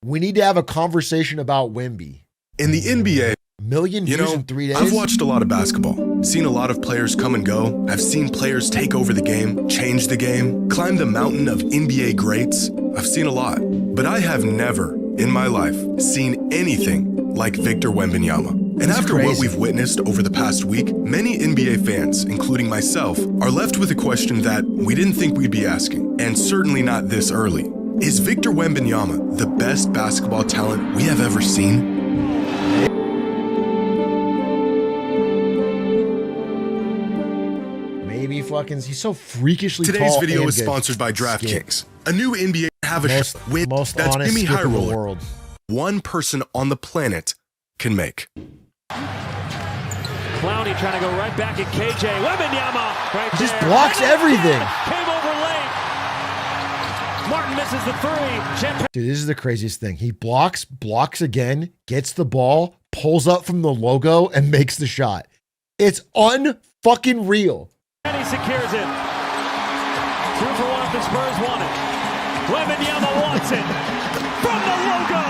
We need to have a conversation about Wemby. In the NBA, Million views in 3 days? I've watched a lot of basketball, seen a lot of players come and go. I've seen players take over the game, change the game, climb the mountain of NBA greats. I've seen a lot, but I have never in my life seen anything like Victor Wembanyama. And That's after crazy. what we've witnessed over the past week, many NBA fans, including myself, are left with a question that we didn't think we'd be asking, and certainly not this early. Is Victor Wembanyama the best basketball talent we have ever seen? Maybe fucking, he's so freakishly Today's tall video and is good. sponsored by DraftKings. A new NBA have a Most, win most that's honest Jimmy skip in the Highroller, world. one person on the planet can make. Clowney trying to go right back at KJ. Wembanyama right He just there. blocks And everything. Came over late. Martin misses the three. Dude, this is the craziest thing. He blocks again, gets the ball, pulls up from the logo, and makes the shot. It's unfucking real. And he secures it. 2 for 1 if the Spurs want it. Wembanyama wants it. From the logo.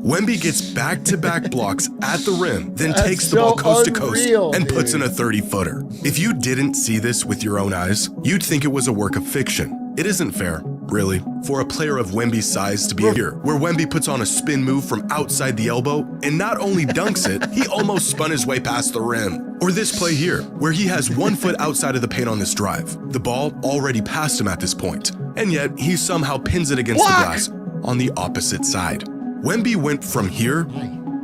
Wemby gets back-to-back blocks at the rim, then That's takes the ball so coast to coast unreal, and puts in dude. a 30-footer. If you didn't see this with your own eyes, you'd think it was a work of fiction. It isn't fair, really, for a player of Wemby's size to be here, where Wemby puts on a spin move from outside the elbow and not only dunks it, he almost spun his way past the rim. Or this play here, where he has 1 foot outside of the paint on this drive. The ball already passed him at this point, and yet he somehow pins it against the glass on the opposite side. Wemby went from here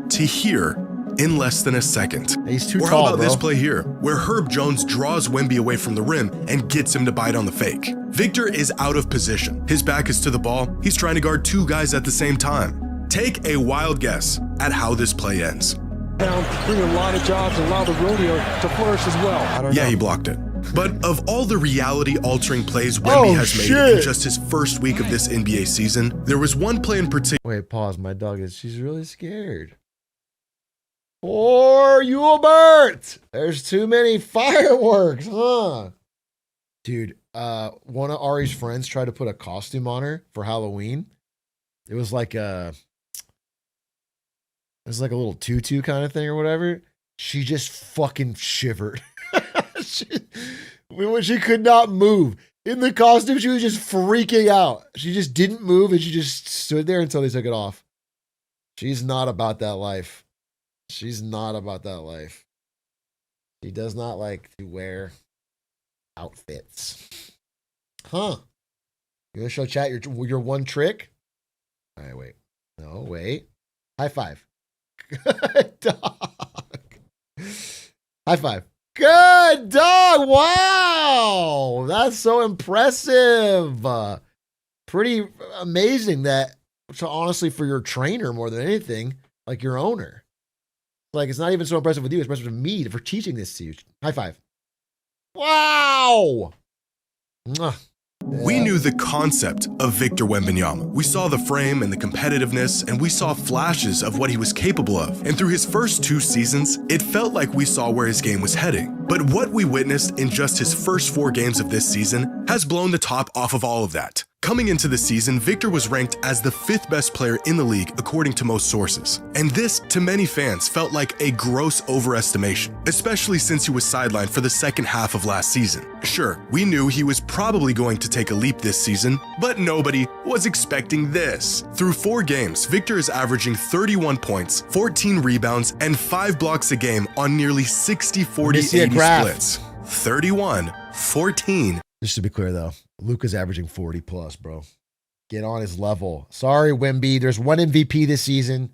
to here in less than a second. He's too Or tall, how about bro. this play here, where Herb Jones draws Wemby away from the rim and gets him to bite on the fake. Victor is out of position. His back is to the ball. He's trying to guard 2 guys at the same time. Take a wild guess at how this play ends. Down, bring a lot of jobs and allow the rodeo to flourish as well. I don't Yeah, know. he blocked it. But of all the reality-altering plays Wemby has made in shit. just his first week of this NBA season, there was one play in particular. Wait, pause. My dog she's really scared. Or Hubert! There's too many fireworks, huh? Dude, one of Ari's friends tried to put a costume on her for Halloween. It was like a little tutu kind of thing or whatever. She just fucking shivered. When she could not move. In the costume, she was just freaking out. She just didn't move and she just stood there until they took it off. She's not about that life. She's not about that life. She does not like to wear outfits. Huh. You want to show chat your one trick? All right, wait. No, wait. High five. Good dog. High five. Good dog. Wow. That's so impressive. Pretty amazing that, so honestly, for your trainer more than anything, like your owner. Like, it's not even so impressive with you, it's impressive with me for teaching this to you. High five. Wow. Mwah. We knew the concept of Victor Wembanyama. We saw the frame and the competitiveness, and we saw flashes of what he was capable of. And through his first 2 seasons, it felt like we saw where his game was heading. But what we witnessed in just his first 4 games of this season has blown the top off of all of that. Coming into the season, Victor was ranked as the 5th best player in the league according to most sources. And this, to many fans, felt like a gross overestimation, especially since he was sidelined for the second half of last season. Sure, we knew he was probably going to take a leap this season, but nobody was expecting this. Through 4 games, Victor is averaging 31 points, 14 rebounds, and 5 blocks a game on nearly 60-40-80 splits. 31, 14, Just to be clear, though, Luka's averaging 40 plus, bro. Get on his level. Sorry, Wemby. There's one MVP this season,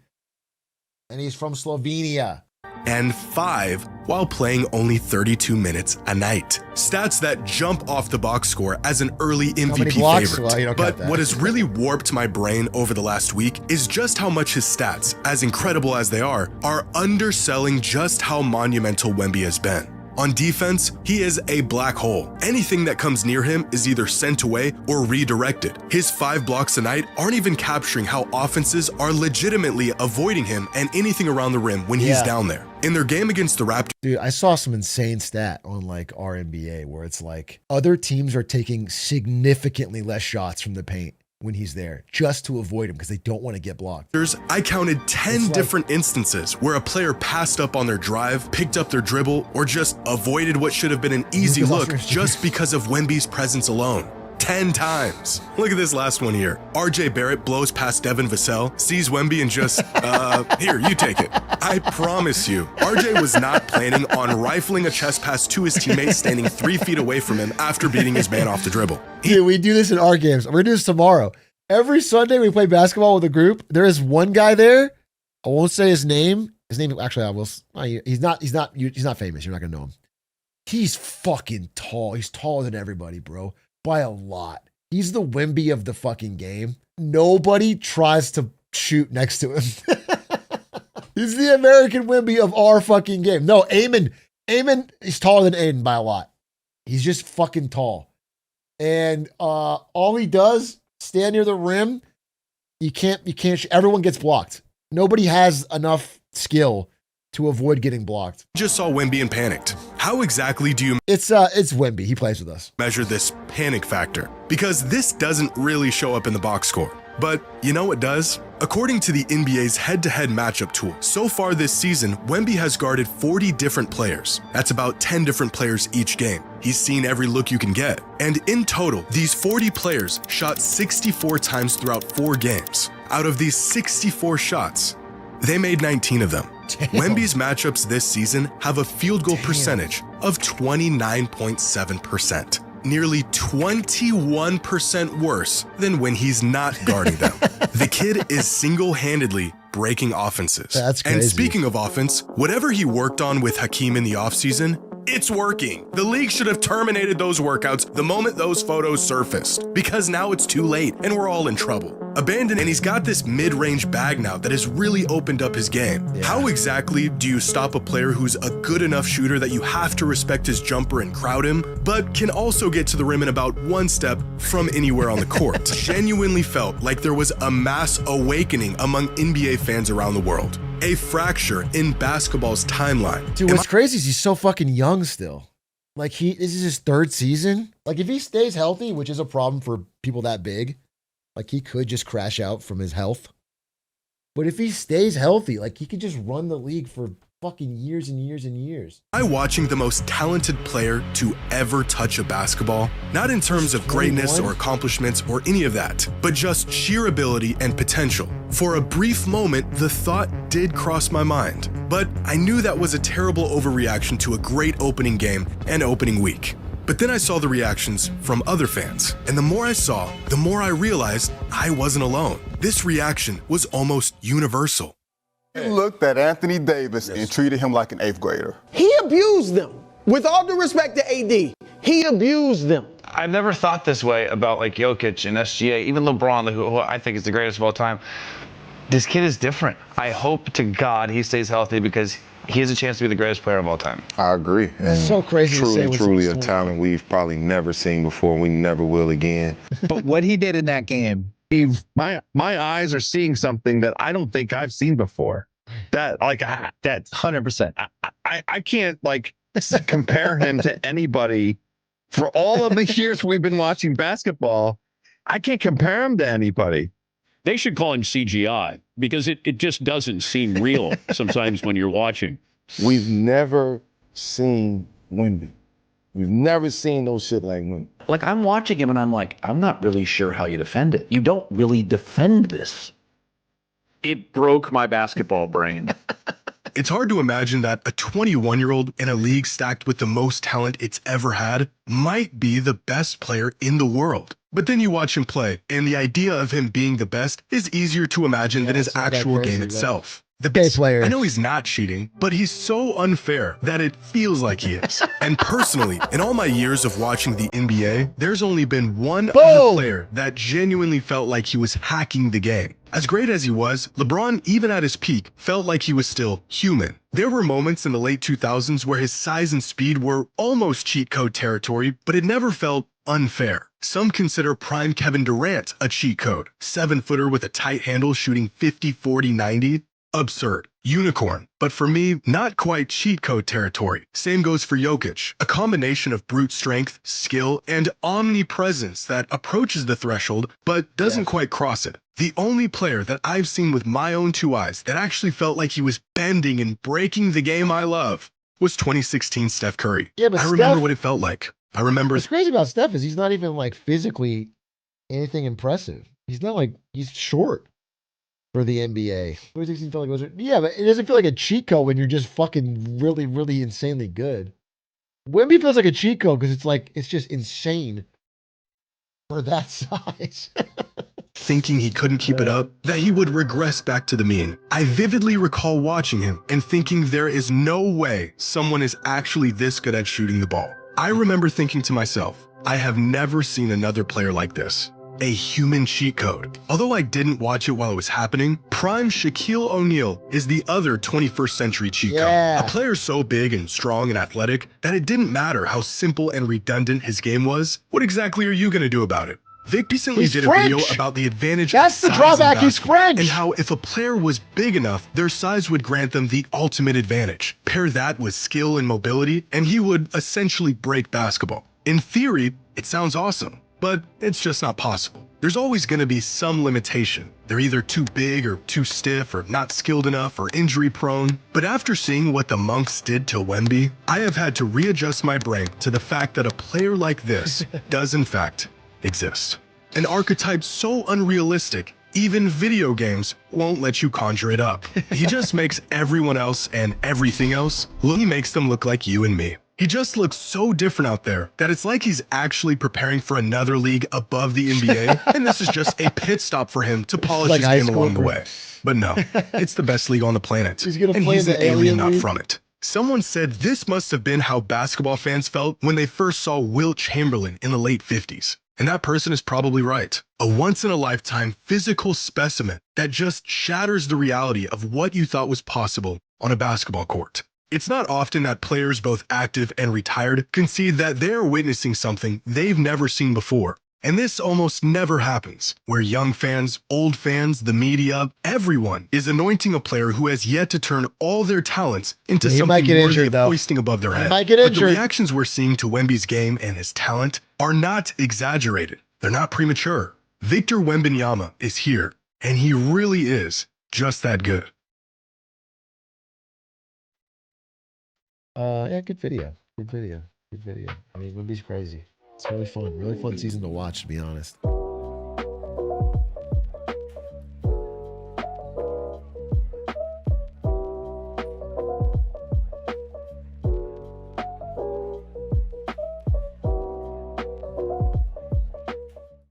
and he's from Slovenia. and 5 while playing only 32 minutes a night. Stats that jump off the box score as an early MVP blocks? favorite. Well, you don't But count that. what has really warped my brain over the last week is just how much his stats, as incredible as they are underselling just how monumental Wemby has been. On defense, he is a black hole. Anything that comes near him is either sent away or redirected. His 5 blocks a night aren't even capturing how offenses are legitimately avoiding him and anything around the rim when he's down there. In their game against the Raptors, Dude, I saw some insane stat on like our NBA where it's like other teams are taking significantly less shots from the paint when he's there just to avoid him because they don't want to get blocked. I counted 10 different instances where a player passed up on their drive, picked up their dribble, or just avoided what should have been an easy look just because of Wemby's presence alone. 10 times. Look at this last one here. RJ Barrett blows past Devin Vassell, sees Wemby and just, here, you take it. I promise you, RJ was not planning on rifling a chest pass to his teammate standing 3 feet away from him after beating his man off the dribble. Dude, we do this in our games. We're going to do this tomorrow. Every Sunday we play basketball with a group. There is one guy there. I won't say his name. His name, actually, I will. He's not famous. You're not going to know him. He's fucking tall. He's taller than everybody, bro. By a lot. He's the Wemby of the fucking game. Nobody tries to shoot next to him. He's the American Wemby of our fucking game. No, Eamon is taller than Aiden by a lot. He's just fucking tall. And all he does, stand near the rim. You can't, everyone gets blocked. Nobody has enough skill to avoid getting blocked. Just saw Wemby and panicked. How exactly do you It's Wemby. He plays with us. measure this panic factor? Because this doesn't really show up in the box score. But you know what does? According to the NBA's head-to-head matchup tool, so far this season, Wemby has guarded 40 different players. That's about 10 different players each game. He's seen every look you can get. And in total, these 40 players shot 64 times throughout 4 games. Out of these 64 shots, they made 19 of them. Wemby's matchups this season have a field goal percentage of 29.7%, nearly 21% worse than when he's not guarding them. The kid is single-handedly breaking offenses. That's crazy. And speaking of offense, whatever he worked on with Hakeem in the offseason, it's working. The league should have terminated those workouts the moment those photos surfaced, because now it's too late and we're all in trouble. Abandoned, and he's got this mid-range bag now that has really opened up his game. Yeah. How exactly do you stop a player who's a good enough shooter that you have to respect his jumper and crowd him, but can also get to the rim in about 1 step from anywhere on the court? Genuinely felt like there was a mass awakening among NBA fans around the world. A fracture in basketball's timeline. Dude, what's crazy is he's so fucking young still. Like this is his 3rd season. Like if he stays healthy, which is a problem for people that big, like he could just crash out from his health. But if he stays healthy, like he could just run the league for fucking years and years and years. I'm watching the most talented player to ever touch a basketball, not in terms of greatness or accomplishments or any of that, but just sheer ability and potential. For a brief moment, the thought did cross my mind, but I knew that was a terrible overreaction to a great opening game and opening week. But then I saw the reactions from other fans, and the more I saw, the more I realized I wasn't alone. This reaction was almost universal. He looked at Anthony Davis and treated him like an 8th grader. He abused them. With all due respect to AD, he abused them. I've never thought this way about like Jokic and SGA, even LeBron, who I think is the greatest of all time. This kid is different. I hope to God he stays healthy because he has a chance to be the greatest player of all time. I agree. And so crazy truly a talent we've probably never seen before. We never will again. But what he did in that game, my eyes are seeing something that I don't think I've seen before. That's 100%. I can't like compare him to anybody. For all of the years we've been watching basketball, I can't compare him to anybody. They should call him CGI because it just doesn't seem real sometimes when you're watching. We've never seen Wemby. We've never seen no shit like Wemby. Like I'm watching him and I'm like, I'm not really sure how you defend it. You don't really defend this. It broke my basketball brain. It's hard to imagine that a 21-year-old in a league stacked with the most talent it's ever had might be the best player in the world. But then you watch him play, and the idea of him being the best is easier to imagine than his actual game itself. The best player. I know he's not cheating, but he's so unfair that it feels like he is. And personally, in all my years of watching the NBA, there's only been one other player that genuinely felt like he was hacking the game. As great as he was, LeBron, even at his peak, felt like he was still human. There were moments in the late 2000s where his size and speed were almost cheat code territory, but it never felt unfair. Some consider prime Kevin Durant a cheat code. 7-footer with a tight handle shooting 50, 40, 90. Absurd. Unicorn, but for me, not quite cheat code territory. Same goes for Jokic, a combination of brute strength, skill, and omnipresence that approaches the threshold but doesn't quite cross it. The only player that I've seen with my own two eyes that actually felt like he was bending and breaking the game I love was 2016 Steph Curry. Yeah, but I remember Steph, what it felt like. I remember what's crazy about Steph is he's not even like physically anything impressive. He's not like, he's short for the NBA. 2016 felt like it was, yeah, but it doesn't feel like a cheat code when you're just fucking really, really insanely good. Wemby feels like a cheat code because it's like, it's just insane for that size. thinking he couldn't keep it up, that he would regress back to the mean. I vividly recall watching him and thinking there is no way someone is actually this good at shooting the ball. I remember thinking to myself, I have never seen another player like this. A human cheat code. Although I didn't watch it while it was happening, prime Shaquille O'Neal is the other 21st century cheat code. A player so big and strong and athletic that it didn't matter how simple and redundant his game was. What exactly are you going to do about it? Vic recently did a video about the advantage of That's the size drawback, in he's basketball, French. and how if a player was big enough, their size would grant them the ultimate advantage. Pair that with skill and mobility, and he would essentially break basketball. In theory, it sounds awesome, but it's just not possible. There's always going to be some limitation. They're either too big or too stiff or not skilled enough or injury prone. But after seeing what the Monks did to Wemby, I have had to readjust my brain to the fact that a player like this does in fact exist. An archetype so unrealistic, even video games won't let you conjure it up. He just makes everyone else and everything else, he makes them look like you and me. He just looks so different out there that it's like he's actually preparing for another league above the NBA, and this is just a pit stop for him to polish Like his high game school, along the bro. way. But no, it's the best league on the planet, He's gonna and play he's in an the alien Alien not League? from it. Someone said this must have been how basketball fans felt when they first saw Wilt Chamberlain in the late 50s. And that person is probably right. A once-in-a-lifetime physical specimen that just shatters the reality of what you thought was possible on a basketball court. It's not often that players both active and retired concede that they're witnessing something they've never seen before. And this almost never happens, where young fans, old fans, the media, everyone is anointing a player who has yet to turn all their talents into He might something get worthy injured, of though. hoisting above their He head. might get But the injured. reactions we're seeing to Wemby's game and his talent are not exaggerated. They're not premature. Victor Wembanyama is here, and he really is just that good. Yeah, good video. Good video. Good video. I mean, Wemby's crazy. It's really fun. Really fun season to watch, to be honest.